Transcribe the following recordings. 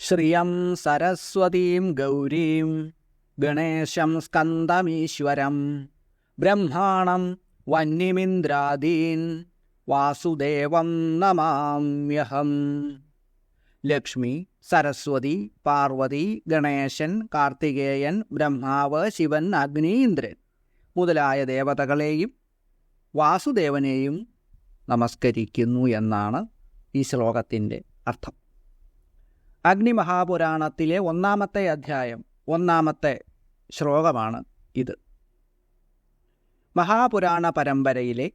ശ്രിയം സരസ്വതീം ഗൗരീം ഗണേശം സ്കന്ദമീശ്വരം ബ്രഹ്മാണം വന്യമിന്ദ്രാദീൻ വാസുദേവം നമാമ്യഹം. ലക്ഷ്മി, സരസ്വതി, പാർവതി, ഗണേശൻ, കാർത്തികേയൻ, ബ്രഹ്മാവ്, ശിവൻ, അഗ്നി, ഇന്ദ്രൻ മുതലായ ദേവതകളെയും വാസുദേവനെയും നമസ്കരിക്കുന്നു എന്നാണ് ഈ ശ്ലോകത്തിൻ്റെ അർത്ഥം. അഗ്നിമഹാപുരാണത്തിലെ 1-ാമത്തെ അധ്യായം 1-ാമത്തെ ശ്ലോകമാണ് ഇത്. മഹാപുരാണ പരമ്പരയിലെ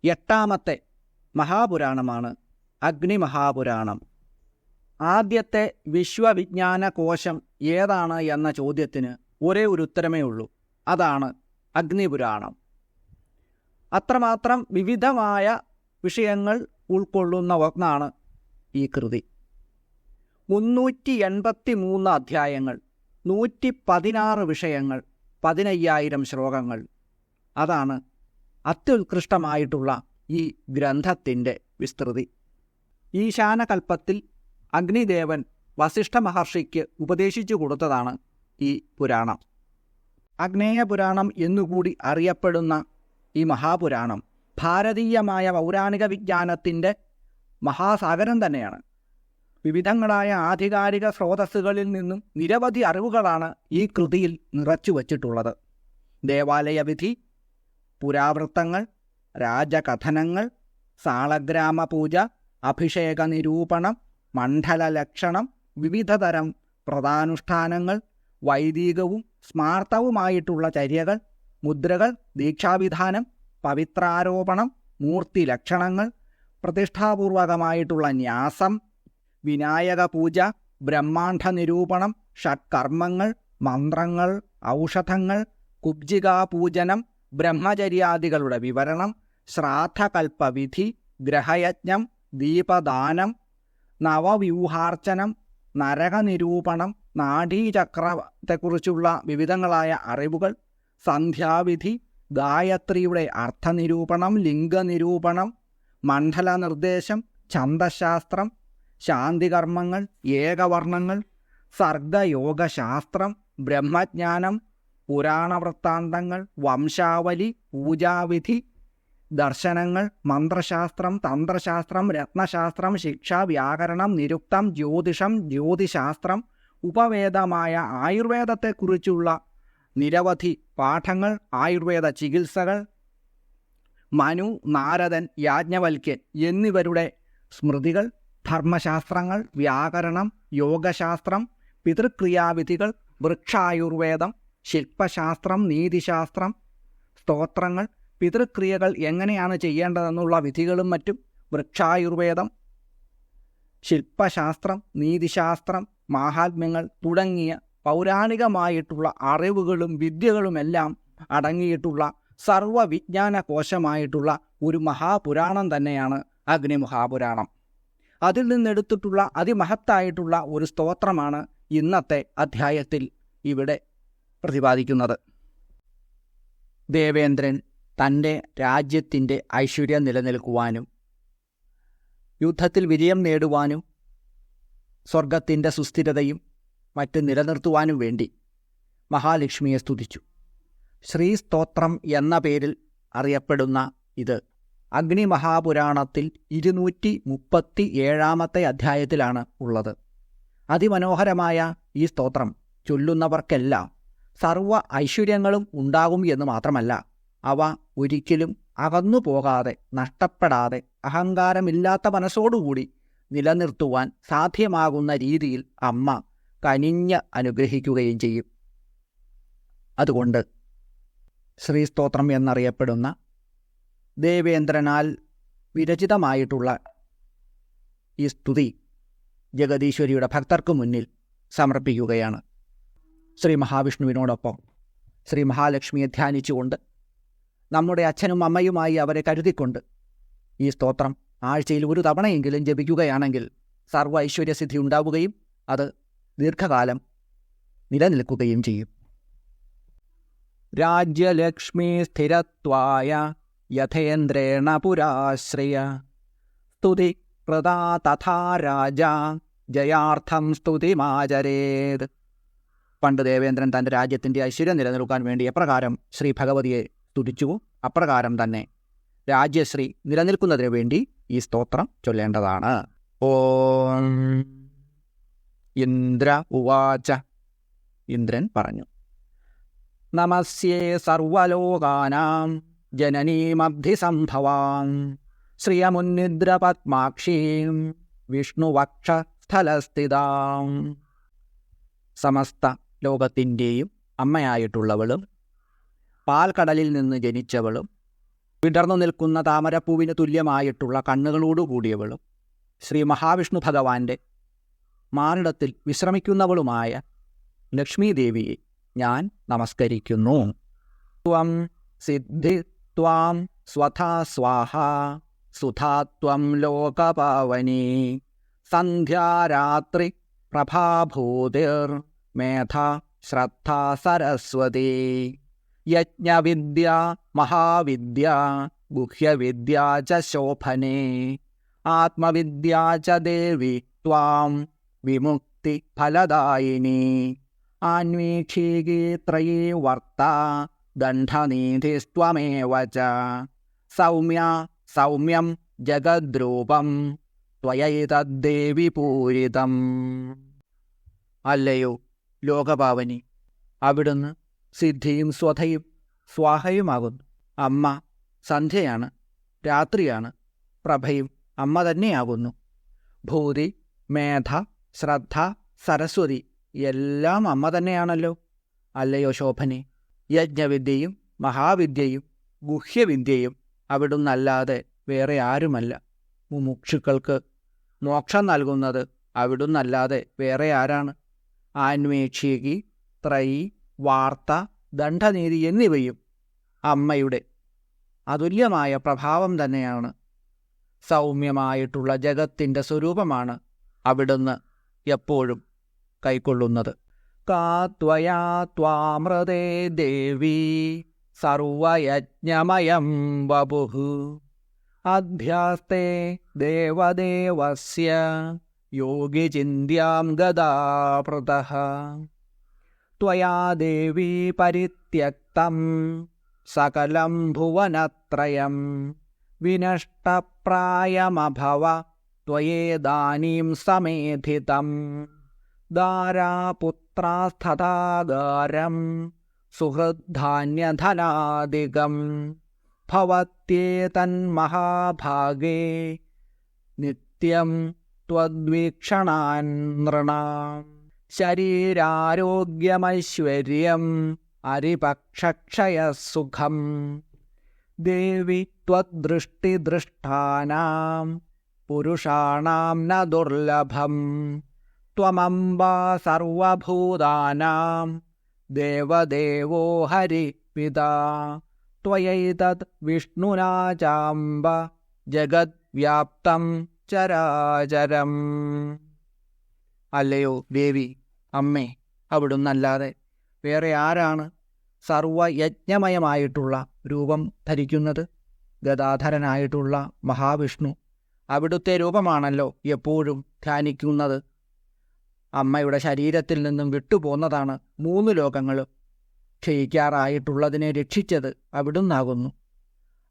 8-ാമത്തെ മഹാപുരാണമാണ് അഗ്നിമഹാപുരാണം. ആദ്യത്തെ വിശ്വവിജ്ഞാന കോശം ഏതാണ് എന്ന ചോദ്യത്തിന് ഒരേ ഒരു ഉത്തരമേ ഉള്ളൂ, അതാണ് അഗ്നിപുരാണം. അത്രമാത്രം വിവിധമായ വിഷയങ്ങൾ ഉൾക്കൊള്ളുന്ന ഒന്നാണ് ഈ കൃതി. 383 അധ്യായങ്ങൾ, 116 വിഷയങ്ങൾ, 15,000 ശ്ലോകങ്ങൾ. അതാണ് അത്യുത്കൃഷ്ടമായിട്ടുള്ള ഈ ഗ്രന്ഥത്തിൻ്റെ വിസ്തൃതി. ഈശാനകൽപ്പത്തിൽ അഗ്നിദേവൻ വസിഷ്ഠ മഹർഷിക്ക് ഉപദേശിച്ചു കൊടുത്തതാണ് ഈ പുരാണം. അഗ്നേയ പുരാണം എന്നുകൂടി അറിയപ്പെടുന്ന ഈ മഹാപുരാണം ഭാരതീയമായ പൗരാണിക വിജ്ഞാനത്തിൻ്റെ മഹാസാഗരം തന്നെയാണ്. വിവിധങ്ങളായ ആധികാരിക സ്രോതസ്സുകളിൽ നിന്നും നിരവധി അറിവുകളാണ് ഈ കൃതിയിൽ നിറച്ചു വച്ചിട്ടുള്ളത്. ദേവാലയവിധി, പുരാവൃത്തങ്ങൾ, രാജകഥനങ്ങൾ, സാളഗ്രാമ പൂജ, അഭിഷേക നിരൂപണം, മണ്ഡല ലക്ഷണം, വിവിധതരം വ്രതാനുഷ്ഠാനങ്ങൾ, വൈദികവും സ്മാർത്തവുമായിട്ടുള്ള ചര്യകൾ, മുദ്രകൾ, ദീക്ഷാവിധാനം, പവിത്രാരോപണം, മൂർത്തി ലക്ഷണങ്ങൾ, പ്രതിഷ്ഠാപൂർവകമായിട്ടുള്ള ന്യാസം, വിനായക പൂജ, ബ്രഹ്മാണ്ഡ നിരൂപണം, ഷഡ്കർമ്മങ്ങൾ, മന്ത്രങ്ങൾ, ഔഷധങ്ങൾ, കുബ്ജികാപൂജനം, ബ്രഹ്മചര്യാദികളുടെ വിവരണം, ശ്രാദ്ധകൽപ്പവിധി, ഗ്രഹയജ്ഞം, ദീപദാനം, നവവ്യൂഹാർച്ചനം, നരകനിരൂപണം, നാഡീചക്രത്തെക്കുറിച്ചുള്ള വിവിധങ്ങളായ അറിവുകൾ, സന്ധ്യാവിധി, ഗായത്രിയുടെ അർത്ഥനിരൂപണം, ലിംഗനിരൂപണം, മണ്ഡല നിർദ്ദേശം, ഛന്ദശാസ്ത്രം, ശാന്തികർമ്മങ്ങൾ, ഏകവർണ്ണങ്ങൾ, സർഗയോഗശാസ്ത്രം, ബ്രഹ്മജ്ഞാനം, പുരാണവൃത്താന്തങ്ങൾ, വംശാവലി, പൂജാവിധി, ദർശനങ്ങൾ, മന്ത്രശാസ്ത്രം, തന്ത്രശാസ്ത്രം, രത്നശാസ്ത്രം, ശിക്ഷ, വ്യാകരണം, നിരുക്തം, ജ്യോതിഷം, ജ്യോതിശാസ്ത്രം, ഉപവേദമായ ആയുർവേദത്തെക്കുറിച്ചുള്ള നിരവധി പാഠങ്ങൾ, ആയുർവേദ ചികിത്സകൾ, മനു, നാരദൻ, യാജ്ഞവൽക്യൻ എന്നിവരുടെ സ്മൃതികൾ, ധർമ്മശാസ്ത്രങ്ങൾ, വ്യാകരണം, യോഗശാസ്ത്രം, പിതൃക്രിയാവിധികൾ, വൃക്ഷായുർവേദം, ശില്പശാസ്ത്രം, നീതിശാസ്ത്രം, സ്തോത്രങ്ങൾ, പിതൃക്രിയകൾ എങ്ങനെയാണ് ചെയ്യേണ്ടതെന്നുള്ള വിധികളും മറ്റും, വൃക്ഷായുർവേദം, ശില്പശാസ്ത്രം, നീതിശാസ്ത്രം, മാഹാത്മ്യങ്ങൾ തുടങ്ങിയ പൗരാണികമായിട്ടുള്ള അറിവുകളും വിദ്യകളുമെല്ലാം അടങ്ങിയിട്ടുള്ള സർവവിജ്ഞാന കോശമായിട്ടുള്ള ഒരു മഹാപുരാണം തന്നെയാണ് അഗ്നിമഹാപുരാണം. അതിൽ നിന്നെടുത്തിട്ടുള്ള അതിമഹത്തായിട്ടുള്ള ഒരു സ്തോത്രമാണ് ഇന്നത്തെ അധ്യായത്തിൽ ഇവിടെ പ്രതിപാദിക്കുന്നത്. ദേവേന്ദ്രൻ തൻ്റെ രാജ്യത്തിൻ്റെ ഐശ്വര്യം നിലനിൽക്കുവാനും യുദ്ധത്തിൽ വിജയം നേടുവാനും സ്വർഗത്തിൻ്റെ സുസ്ഥിരതയും മറ്റും നിലനിർത്തുവാനും വേണ്ടി മഹാലക്ഷ്മിയെ സ്തുതിച്ചു. ശ്രീസ്തോത്രം എന്ന പേരിൽ അറിയപ്പെടുന്ന ഇത് അഗ്നിമഹാപുരാണത്തിൽ 237-ാമത്തെ അധ്യായത്തിലാണ് ഉള്ളത്. അതിമനോഹരമായ ഈ സ്തോത്രം ചൊല്ലുന്നവർക്കെല്ലാം സർവ ഐശ്വര്യങ്ങളും ഉണ്ടാകും എന്ന് മാത്രമല്ല, അവ ഒരിക്കലും അകന്നു പോകാതെ, നഷ്ടപ്പെടാതെ, അഹങ്കാരമില്ലാത്ത മനസ്സോടുകൂടി നിലനിർത്തുവാൻ സാധ്യമാകുന്ന രീതിയിൽ അമ്മ കനിഞ്ഞ് അനുഗ്രഹിക്കുകയും ചെയ്യും. അതുകൊണ്ട് ശ്രീസ്തോത്രം എന്നറിയപ്പെടുന്ന ദേവേന്ദ്രനാൽ വിരചിതമായിട്ടുള്ള ഈ സ്തുതി ജഗദീശ്വരിയുടെ ഭക്തർക്ക് മുന്നിൽ സമർപ്പിക്കുകയാണ്. ശ്രീ മഹാവിഷ്ണുവിനോടൊപ്പം ശ്രീ മഹാലക്ഷ്മിയെ ധ്യാനിച്ചുകൊണ്ട്, നമ്മുടെ അച്ഛനും അമ്മയുമായി അവരെ കരുതിക്കൊണ്ട് ഈ സ്തോത്രം ആഴ്ചയിൽ ഒരു തവണയെങ്കിലും ജപിക്കുകയാണെങ്കിൽ സർവ്വ ഐശ്വര്യസിദ്ധി ഉണ്ടാവുകയും അത് ദീർഘകാലം നിലനിൽക്കുകയും ചെയ്യും. രാജ്യലക്ഷ്മീ സ്ഥിരത്വായ യഥേന്ദ്രേണ പുരാശ്രയ സ്തുതി കൃതാ തഥാ രാജ ജയാർത്ഥം സ്തുതിമാചരേത്. പണ്ട് ദേവേന്ദ്രൻ തൻ്റെ രാജ്യത്തിൻ്റെ ഐശ്വര്യം നിലനിൽക്കാൻ വേണ്ടി എപ്രകാരം ശ്രീ ഭഗവതിയെ സ്തുതിച്ചുവോ അപ്രകാരം തന്നെ രാജ്യശ്രീ നിലനിൽക്കുന്നതിന് വേണ്ടി ഈ സ്തോത്രം ചൊല്ലേണ്ടതാണ്. ഓം ഇന്ദ്ര ഉവാച. ഇന്ദ്രൻ പറഞ്ഞു, നമസ്യേ സർവലോകാനാം ജനനീമബ്ധിസംഭവാം ശ്രിയമുന്നിദ്രപത്മാക്ഷീം വിഷ്ണുവക്ഷസ്ഥലസ്ഥിതാം. സമസ്ത ലോകത്തിൻ്റെയും അമ്മയായിട്ടുള്ളവളും പാൽക്കടലിൽ നിന്ന് ജനിച്ചവളും വിടർന്നു നിൽക്കുന്ന താമരപ്പൂവിന് തുല്യമായിട്ടുള്ള കണ്ണുകളോടുകൂടിയവളും ശ്രീ മഹാവിഷ്ണു ഭഗവാന്റെ മാറിടത്തിൽ വിശ്രമിക്കുന്നവളുമായ ലക്ഷ്മീദേവിയെ ഞാൻ നമസ്കരിക്കുന്നു. ത്വം സിദ്ധി ത്വാം സ്വഥാ സ്വാഹ സുധാത്വം ലോകപാവനീ സന്ധ്യാരാത്രി പ്രഭാഭൂതിർ മേധാ ശ്രദ്ധാ സരസ്വതി യജ്ഞവിദ്യ മഹാവിദ്യ ഗുഹ്യവിദ്യ ച ശോഭനേ ആത്മവിദ്യ ച ദേവി ത്വാം വിമുക്തി ഫലദായിനി ആന്വീക്ഷീകീ ത്രയീ വർത്ത ദണ്ഡനീധിസ്ത്വമേവ ച സൗമ്യം ജഗദ്രൂപം ത്വയൈതദ്ദേവി പൂരിതം. അല്ലയോ ലോകപാവനി, അവിടുന്ന് സിദ്ധിയും സ്വധയും സ്വാഹയുമാകുന്നു. അമ്മ സന്ധ്യയാണ്, രാത്രിയാണ്, പ്രഭയും അമ്മ തന്നെയാകുന്നു. ഭൂതി, മേധ, ശ്രദ്ധ, സരസ്വതി എല്ലാം അമ്മ തന്നെയാണല്ലോ. അല്ലയോ ശോഭനെ, യജ്ഞവിദ്യയും മഹാവിദ്യയും ഗുഹ്യവിദ്യയും അവിടുന്നല്ലാതെ വേറെ ആരുമല്ല. മുമുക്ഷുക്കൾക്ക് മോക്ഷം നൽകുന്നത് അവിടുന്നല്ലാതെ വേറെ ആരാണ്? ആന്വേഷികി, ത്രയി, വാർത്ത, ദണ്ഡനീതി എന്നിവയും അമ്മയുടെ അതുല്യമായ പ്രഭാവം തന്നെയാണ്. സൗമ്യമായിട്ടുള്ള ജഗത്തിൻ്റെ സ്വരൂപമാണ് അവിടുന്ന് എപ്പോഴും കൈക്കൊള്ളുന്നത്. കാത്വയാ ത്വാമൃതേ ദേവി സർവയജ്ഞമയം വപുഃ അഭ്യാസ്തേ ദേവദേവസ്യ യോഗിചിന്യാം ഗദാപൃതഃ ത്വയാ ദേവി പരിത്യക്തം സകലം ഭുവനത്രയം വിനഷ്ടപ്രായമഭവ ത്വയേദാനീം സമേധിതം ദാരാപുത്രാസ്ഥതാഗാരം സുഹൃദ്ധാന്യധനാദികം ഭവത്യേതന്മഹാഭാഗേ നിത്യം ത്വദ്വീക്ഷണാൻ നൃണാം ശരീരാരോഗ്യമൈശ്വര്യം അരിപക്ഷക്ഷയസുഖം ദേവി ത്വദ്ദൃഷ്ടിദൃഷ്ടാനാം പുരുഷാണാം ന ദുർലഭം ത്വമംബാ സർവഭൂതാനാം ദേവദേവോ ഹരിപിതാ ത്വയൈതത് വിഷ്ണുനാ ചാംബ ജഗദ്വ്യാപ്തം ചരാചരം. അല്ലയോ ദേവി, അമ്മേ, അവിടുന്നല്ലാതെ വേറെ ആരാണ് സർവയജ്ഞമയമായിട്ടുള്ള രൂപം ധരിക്കുന്നത്? ഗദാധരനായിട്ടുള്ള മഹാവിഷ്ണു അവിടുത്തെ രൂപമാണല്ലോ എപ്പോഴും ധ്യാനിക്കുന്നത്. അമ്മയുടെ ശരീരത്തിൽ നിന്നും വിട്ടുപോന്നതാണ് 3 ലോകങ്ങളും. ക്ഷയിക്കാറായിട്ടുള്ളതിനെ രക്ഷിച്ചത് അവിടുന്നാകുന്നു.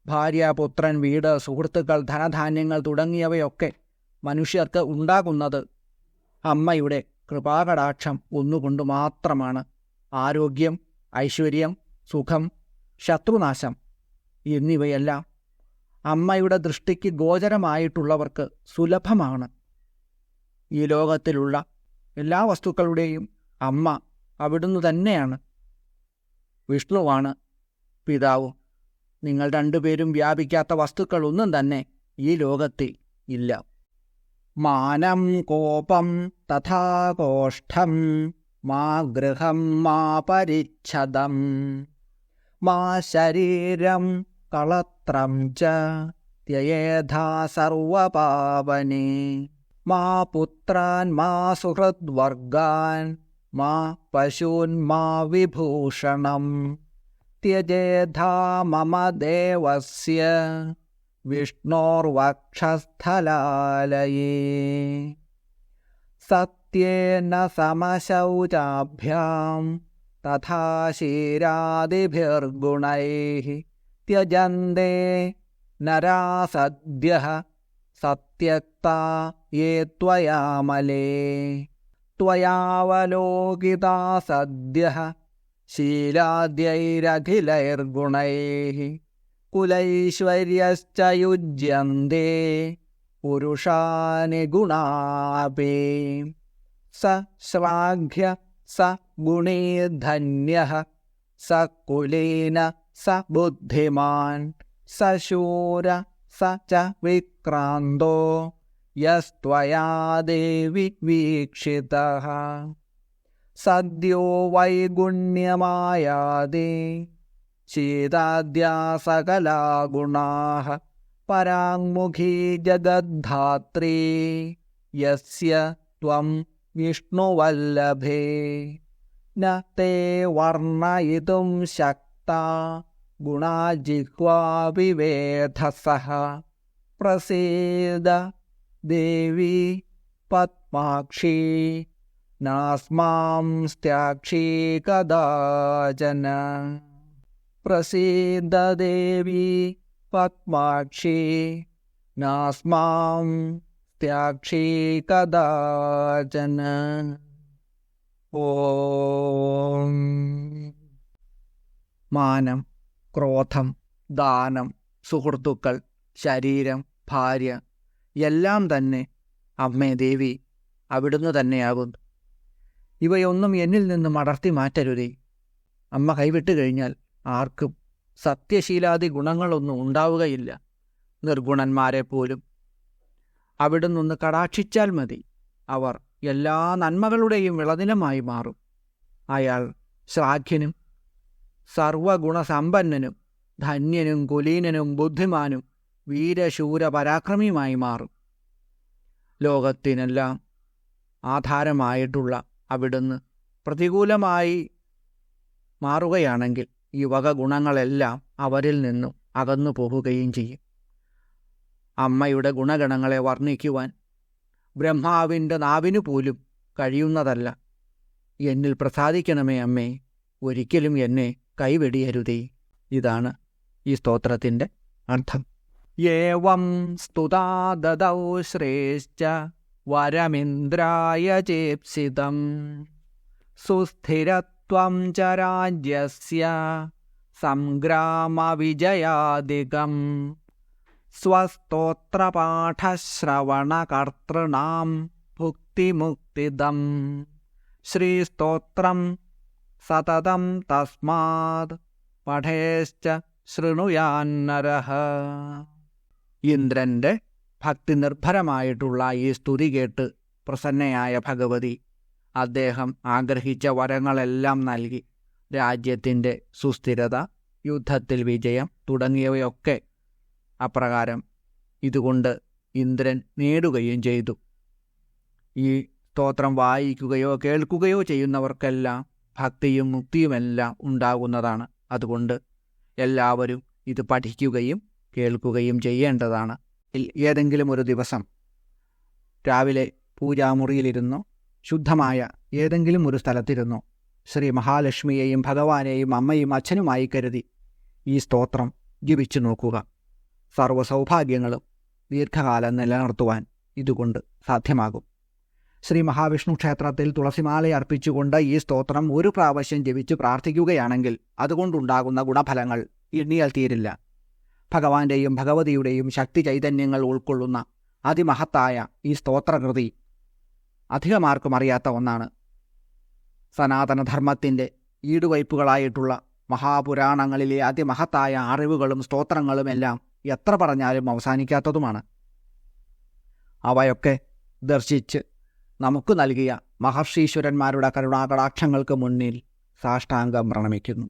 ഭാര്യ, പുത്രൻ, വീട്, സുഹൃത്തുക്കൾ, ധനധാന്യങ്ങൾ തുടങ്ങിയവയൊക്കെ മനുഷ്യർക്ക് ഉണ്ടാകുന്നത് അമ്മയുടെ കൃപാകടാക്ഷം ഒന്നുകൊണ്ട് മാത്രമാണ്. ആരോഗ്യം, ഐശ്വര്യം, സുഖം, ശത്രുനാശം എന്നിവയെല്ലാം അമ്മയുടെ ദൃഷ്ടിക്ക് ഗോചരമായിട്ടുള്ളവർക്ക് സുലഭമാണ്. ഈ ലോകത്തിലുള്ള എല്ലാ വസ്തുക്കളുടെയും അമ്മ അവിടുന്ന് തന്നെയാണ്. വിഷ്ണുവാണ് പിതാവും. നിങ്ങൾ 2 പേരും വ്യാപിക്കാത്ത വസ്തുക്കളൊന്നും തന്നെ ഈ ലോകത്തിൽ ഇല്ല. മാനം കോപം തഥാ കോഷ്ഠം മാ ഗൃഹം മാ പരിച്ഛദം മാ ശരീരം കളത്രം ച ത്യയേധാ സർവപാവനേ മാ പുത്രാൻ മാ സുഹൃദ്വർഗാൻ മാ പശൂൻ മാ വിഭൂഷണം ത്യജേധാ മമ ദേവസ്യ വിഷ്ണോർവക്ഷസ്ഥലാലയേ. സത്യേന സമശൗചാഭ്യാം തഥാ ശീരാദിഭിർഗുണൈഃ ത്യജന്തേ നരാ സദ്യഃ സത്യക്താ യേ ത്വയാമലേ ത്വയാവലോകിതാ സദ്യഃ ശീലാദ്യൈരഖിലൈർഗുണൈഃ കുലൈശ്വര്യശ്ച യുജ്യന്തേ പുരുഷാനി ഗുണാപി സ ശ്ലാഘ്യ സ ഗുണീ ധന്യഃ സ കുലീന സ ബുദ്ധിമാൻ സ ശൂര സ ച വിക്രാന്തോ യസ്ത്വയാ ദേവി വീക്ഷിതഃ സദ്യോ വൈഗുണ്യമായാതി ശീതാദ്യാ സകലാ ഗുണാഃ പരാങ്മുഖീ ജഗദ്ധാത്രീ യസ്യ ത്വം വിഷ്ണുവല്ലഭേ ന തേ വർണ്ണയിതും ശക്താ ഗുണാ ജിഹ്വാവിവേധസഃ പ്രസീദ ദേവി പത്മാക്ഷി നാസ്മാംസ്ത്യാക്ഷി കദാചന പ്രസീദ ദേവി പത്മാക്ഷി നാസ്മാം സ്ത്യാക്ഷി കദാചന. ഓം. മാനം, ക്രോധം, ദാനം, സുഹൃത്തുക്കൾ, ശരീരം, ഭാര്യ എല്ലാം തന്നെ അമ്മേ ദേവി അവിടുന്ന് തന്നെയാകുന്നു. ഇവയൊന്നും എന്നിൽ നിന്നും അടർത്തി മാറ്റരുതേ. അമ്മ കൈവിട്ട് കഴിഞ്ഞാൽ ആർക്കും സത്യശീലാദി ഗുണങ്ങളൊന്നും ഉണ്ടാവുകയില്ല. നിർഗുണന്മാരെ പോലും അവിടുന്നൊന്ന് കടാക്ഷിച്ചാൽ മതി, അവർ എല്ലാ നന്മകളുടെയും വിളനിലമായി മാറും. അയാൾ ശ്ലാഘ്യനും സർവഗുണസമ്പന്നനും ധന്യനും കുലീനനും ബുദ്ധിമാനും വീരശൂര പരാക്രമിയുമായി മാറും. ലോകത്തിനെല്ലാം ആധാരമായിട്ടുള്ള അവിടുന്ന് പ്രതികൂലമായി മാറുകയാണെങ്കിൽ ഈ വക ഗുണങ്ങളെല്ലാം അവരിൽ നിന്നും അകന്നു പോകുകയും ചെയ്യും. അമ്മയുടെ ഗുണഗണങ്ങളെ വർണ്ണിക്കുവാൻ ബ്രഹ്മാവിൻ്റെ നാവിനു പോലും കഴിയുന്നതല്ല. എന്നിൽ പ്രസാദിക്കണമേ അമ്മേ, ഒരിക്കലും എന്നെ കൈവെടിയരുതേ. ഇതാണ് ഈ സ്തോത്രത്തിൻ്റെ അർത്ഥം. ഏവം സ്തുതാ ദദൗ ശ്രേഷ്ഠ വരമിന്ദ്രായ ചേപ്സിതം സുസ്ഥിരത്വം ച രാജ്യസ്യ സംഗ്രാമവിജയാദികം സ്വസ്തോത്രപാഠശ്രവണകർത്തൃണാം ഭുക്തിമുക്തിദം ശ്രീസ്തോത്രം സതതം തസ്മാത് പഠേശ്ച ശൃണുയാന്നരഃ. ഇന്ദ്രൻ്റെ ഭക്തിനിർഭരമായിട്ടുള്ള ഈ സ്തുതി കേട്ട് പ്രസന്നയായ ഭഗവതി അദ്ദേഹം ആഗ്രഹിച്ച വരങ്ങളെല്ലാം നൽകി. രാജ്യത്തിൻ്റെ സുസ്ഥിരത, യുദ്ധത്തിൽ വിജയം തുടങ്ങിയവയൊക്കെ അപ്രകാരം ഇതുകൊണ്ട് ഇന്ദ്രൻ നേടുകയും ചെയ്തു. ഈ സ്തോത്രം വായിക്കുകയോ കേൾക്കുകയോ ചെയ്യുന്നവർക്കെല്ലാം ഭക്തിയും മുക്തിയുമെല്ലാം ഉണ്ടാകുന്നതാണ്. അതുകൊണ്ട് എല്ലാവരും ഇത് പഠിക്കുകയും കേൾക്കുകയും ചെയ്യേണ്ടതാണ്. ഏതെങ്കിലും ഒരു ദിവസം രാവിലെ പൂജാമുറിയിലിരുന്നോ ശുദ്ധമായ ഏതെങ്കിലും ഒരു സ്ഥലത്തിരുന്നോ ശ്രീ മഹാലക്ഷ്മിയെയും ഭഗവാനെയും അമ്മയും അച്ഛനുമായി കരുതി ഈ സ്തോത്രം ജപിച്ചു നോക്കുക. സർവ്വസൗഭാഗ്യങ്ങളും ദീർഘകാലം നിലനിർത്തുവാൻ ഇതുകൊണ്ട് സാധ്യമാകും. ശ്രീ മഹാവിഷ്ണു ക്ഷേത്രത്തിൽ തുളസിമാല അർപ്പിച്ചുകൊണ്ട് ഈ സ്തോത്രം ഒരു പ്രാവശ്യം ജപിച്ച് പ്രാർത്ഥിക്കുകയാണെങ്കിൽ അതുകൊണ്ടുണ്ടാകുന്ന ഗുണഫലങ്ങൾ എണ്ണിയാൽ തീരില്ല. ഭഗവാന്റെയും ഭഗവതിയുടെയും ശക്തി ചൈതന്യങ്ങൾ ഉൾക്കൊള്ളുന്ന അതിമഹത്തായ ഈ സ്തോത്രകൃതി അധികമാർക്കും അറിയാത്ത ഒന്നാണ്. സനാതനധർമ്മത്തിൻ്റെ ഈടുവയ്പ്പുകളായിട്ടുള്ള മഹാപുരാണങ്ങളിലെ അതിമഹത്തായ അറിവുകളും സ്തോത്രങ്ങളുമെല്ലാം എത്ര പറഞ്ഞാലും അവസാനിക്കാത്തതുമാണ്. അവയൊക്കെ ദർശിച്ച് നമുക്ക് നൽകിയ മഹർഷീശ്വരന്മാരുടെ കരുണാകടാക്ഷങ്ങൾക്ക് മുന്നിൽ സാഷ്ടാംഗം പ്രണമിക്കുന്നു.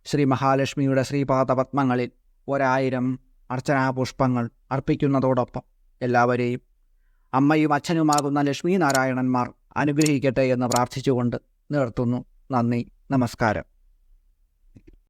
ശ്രീ മഹാലക്ഷ്മിയുടെ ശ്രീപാദപത്മങ്ങളിൽ 1000 അർച്ചനാപുഷ്പങ്ങൾ അർപ്പിക്കുന്നതോടൊപ്പം എല്ലാവരെയും അമ്മയും അച്ഛനുമാകുന്ന ലക്ഷ്മീനാരായണന്മാർ അനുഗ്രഹിക്കട്ടെ എന്ന് പ്രാർത്ഥിച്ചുകൊണ്ട് നിർത്തുന്നു. നന്ദി, നമസ്കാരം.